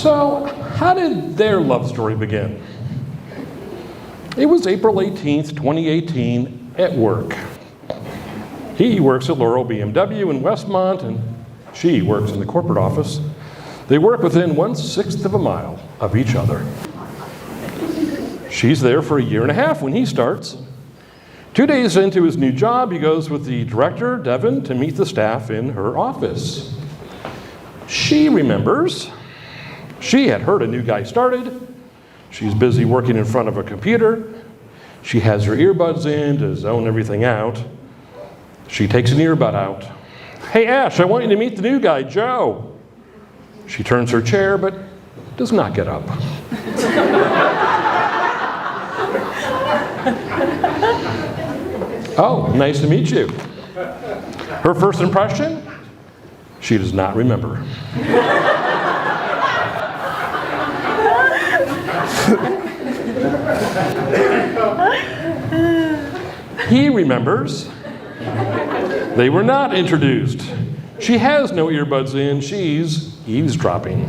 So, how did their love story begin? It was April 18th, 2018, at work. He works at Laurel BMW in Westmont, and she works in the corporate office. They work within 1/6 of a mile of each other. She's there for 1.5 years when he starts. 2 days into his new job, he goes with the director, Devin, to meet the staff in her office. She remembers. She had heard a new guy started. She's busy working in front of a computer. She has her earbuds in to zone everything out. She takes an earbud out. "Hey, Ash, I want you to meet the new guy, Joe." She turns her chair, but does not get up. "Oh, nice to meet you." Her first impression? She does not remember. He remembers. They were not introduced. She has no earbuds in. She's eavesdropping.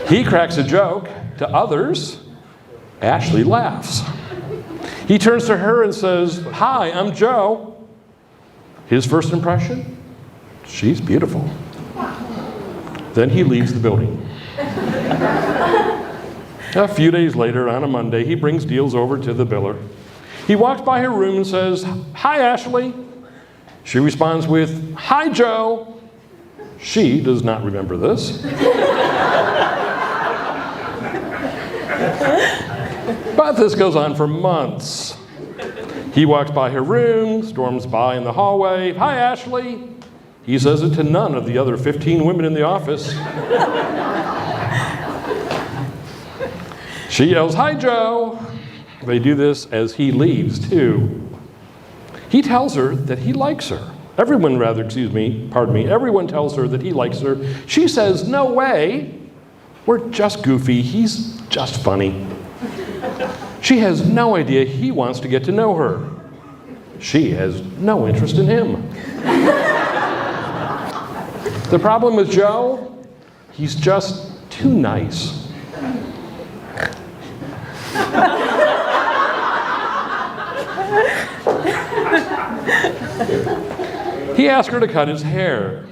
He cracks a joke. To others, Ashley laughs. He turns to her and says, "Hi, I'm Joe." His first impression? She's beautiful. Then he leaves the building. A few days later, on a Monday, he brings deals over to the biller. He walks by her room and says, "Hi, Ashley." She responds with, "Hi, Joe." She does not remember this. But this goes on for months. He walks by her room, storms by in the hallway, "Hi, Ashley." He says it to none of the other 15 women in the office. She yells, "Hi, Joe." They do this as he leaves, too. He tells her that he likes her. Everyone tells her that he likes her. She says, "No way. We're just goofy. He's just funny." She has no idea he wants to get to know her. She has no interest in him. The problem with Joe, he's just too nice. He asked her to cut his hair.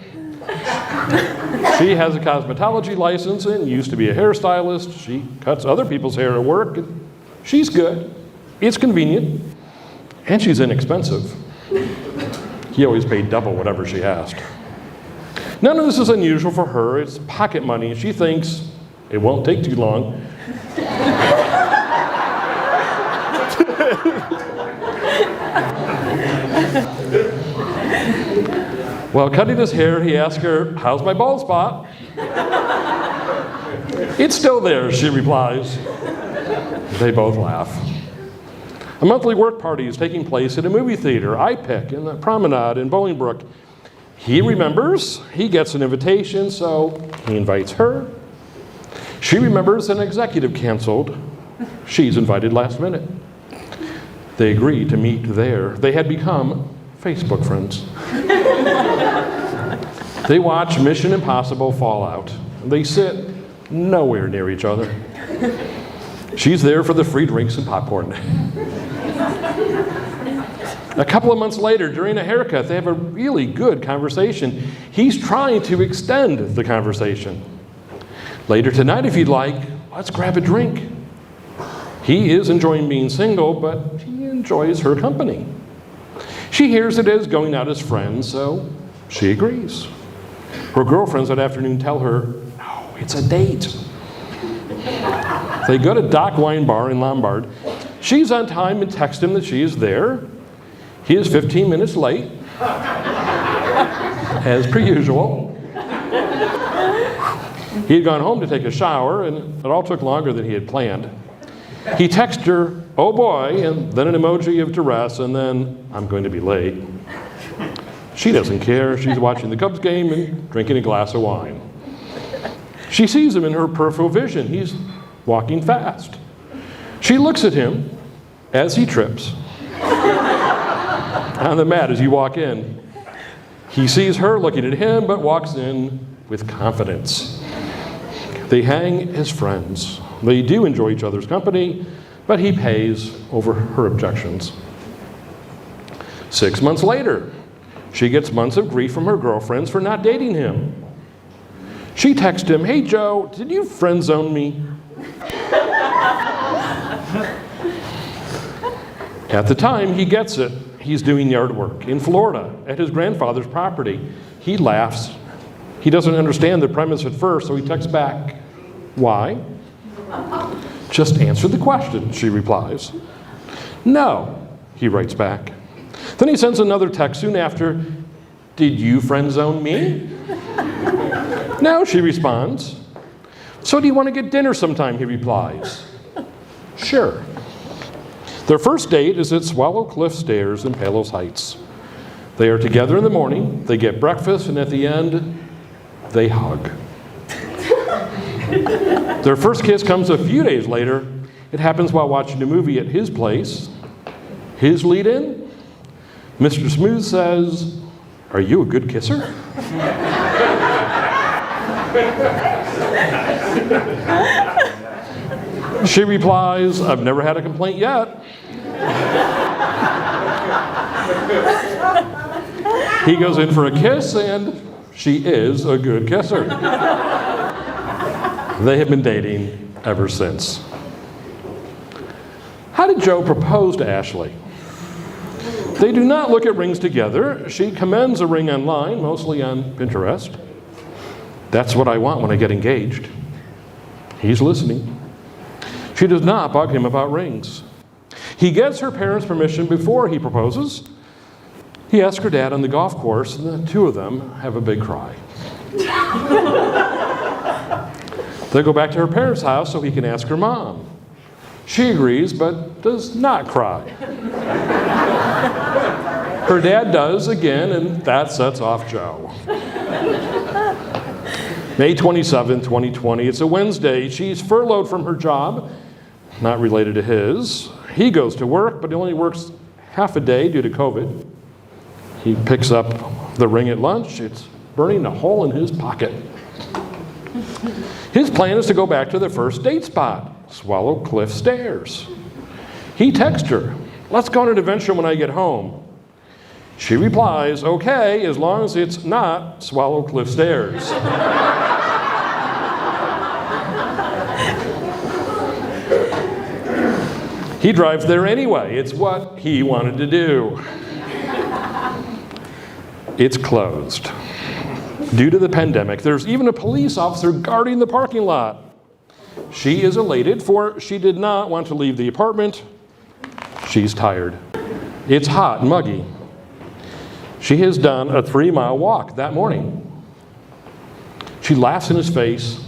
She has a cosmetology license and used to be a hairstylist. She cuts other people's hair at work. She's good. It's convenient. And she's inexpensive. He always paid double whatever she asked. None of this is unusual for her. It's pocket money. She thinks it won't take too long. While cutting his hair, he asked her, "How's my bald spot?" "It's still there," she replies. They both laugh. A monthly work party is taking place at a movie theater, IPIC, in the Promenade in Bolingbrook. He remembers. He gets an invitation, so he invites her. She remembers an executive canceled. She's invited last minute. They agree to meet there. They had become Facebook friends. They watch Mission Impossible Fallout. They sit nowhere near each other. She's there for the free drinks and popcorn. A couple of months later, during a haircut, they have a really good conversation. He's trying to extend the conversation. "Later tonight, if you'd like, let's grab a drink." He is enjoying being single, but he enjoys her company. She hears it as going out as friends, so she agrees. Her girlfriends that afternoon tell her, "No, it's a date." They go to Dock Wine Bar in Lombard. She's on time and texts him that she is there. He is 15 minutes late, as per usual. He had gone home to take a shower, and it all took longer than he had planned. He texted her, "Oh boy," and then an emoji of duress, and then, "I'm going to be late." She doesn't care. She's watching the Cubs game and drinking a glass of wine. She sees him in her peripheral vision. He's walking fast. She looks at him as he trips on the mat as you walk in. He sees her looking at him, but walks in with confidence. They hang as friends. They do enjoy each other's company, but he pays over her objections. 6 months later, she gets months of grief from her girlfriends for not dating him. She texts him, "Hey Joe, did you friend zone me?" At the time, he gets it. He's doing yard work in Florida at his grandfather's property. He laughs. He doesn't understand the premise at first, so he texts back, "Why?" "Just answer the question," she replies. "No," he writes back. Then he sends another text soon after, "Did you friend zone me?" "No," she responds. "So do you want to get dinner sometime?" he replies. "Sure." Their first date is at Swallow Cliff Stairs in Palos Heights. They are together in the morning, they get breakfast, and at the end, they hug. Their first kiss comes a few days later. It happens while watching a movie at his place. His lead-in, Mr. Smooth says, "Are you a good kisser?" She replies, "I've never had a complaint yet." He goes in for a kiss, and she is a good kisser. They have been dating ever since. How did Joe propose to Ashley? They do not look at rings together. She commends a ring online, mostly on Pinterest. "That's what I want when I get engaged." He's listening. She does not bug him about rings. He gets her parents' permission before he proposes. He asks her dad on the golf course, and the two of them have a big cry. They go back to her parents' house so he can ask her mom. She agrees, but does not cry. Her dad does again, and that sets off Joe. May 27, 2020, it's a Wednesday. She's furloughed from her job, not related to his. He goes to work, but he only works half a day due to COVID. He picks up the ring at lunch. It's burning a hole in his pocket. His plan is to go back to the first date spot, Swallow Cliff Stairs. He texts her, "Let's go on an adventure when I get home." She replies, "Okay, as long as it's not Swallow Cliff Stairs." He drives there anyway. It's what he wanted to do. It's closed. Due to the pandemic, there's even a police officer guarding the parking lot. She is elated, for she did not want to leave the apartment. She's tired. It's hot and muggy. She has done a 3-mile walk that morning. She laughs in his face,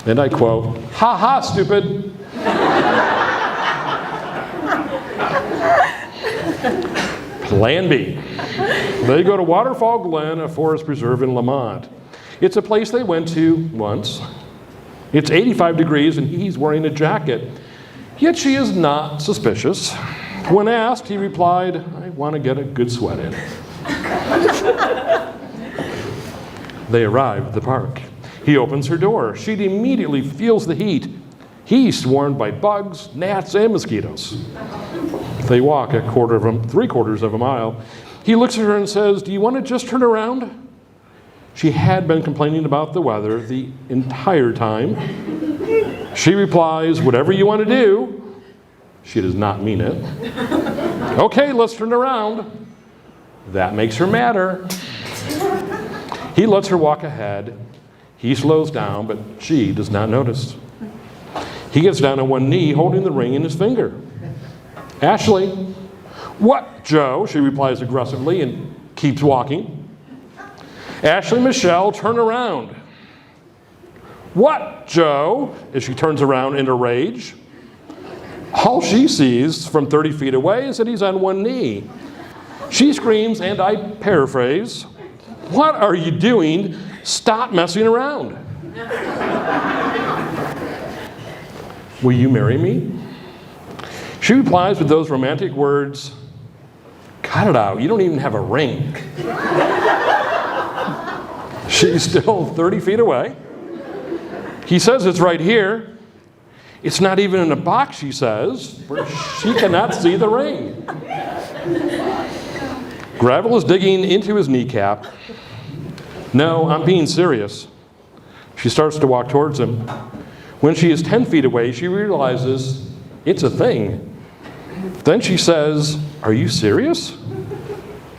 and I quote, "Ha ha, stupid." Plan B. They go to Waterfall Glen, a forest preserve in Lamont. It's a place they went to once. It's 85 degrees and he's wearing a jacket. Yet she is not suspicious. When asked, he replied, "I want to get a good sweat in." They arrive at the park. He opens her door. She immediately feels the heat. He's swarmed by bugs, gnats, and mosquitoes. They walk 3/4 of a mile. He looks at her and says, "Do you want to just turn around?" She had been complaining about the weather the entire time. She replies, "Whatever you want to do." She does not mean it. "Okay, let's turn around." That makes her madder. He lets her walk ahead. He slows down, but she does not notice. He gets down on one knee, holding the ring in his finger. "Ashley." "What, Joe?" she replies aggressively and keeps walking. "Ashley Michelle, turn around." "What, Joe?" as she turns around in a rage. All she sees from 30 feet away is that he's on one knee. She screams, and I paraphrase, "What are you doing? Stop messing around." "Will you marry me?" She replies with those romantic words, "Cut it out, you don't even have a ring." She's still 30 feet away. He says it's right here. It's not even in a box, she says, for she cannot see the ring. Gravel is digging into his kneecap. No, I'm being serious. She starts to walk towards him. When she is 10 feet away, she realizes it's a thing. Then she says, "Are you serious?"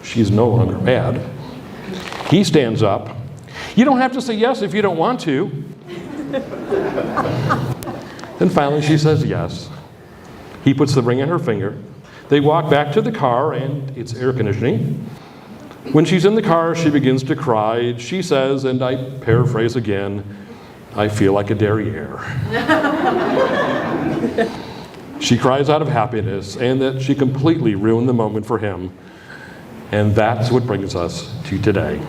She's no longer mad. He stands up. "You don't have to say yes if you don't want to." Then finally she says yes. He puts the ring on her finger. They walk back to the car, and it's air conditioning. When she's in the car, she begins to cry. She says, and I paraphrase again, "I feel like a derriere." She cries out of happiness and that she completely ruined the moment for him. And that's what brings us to today.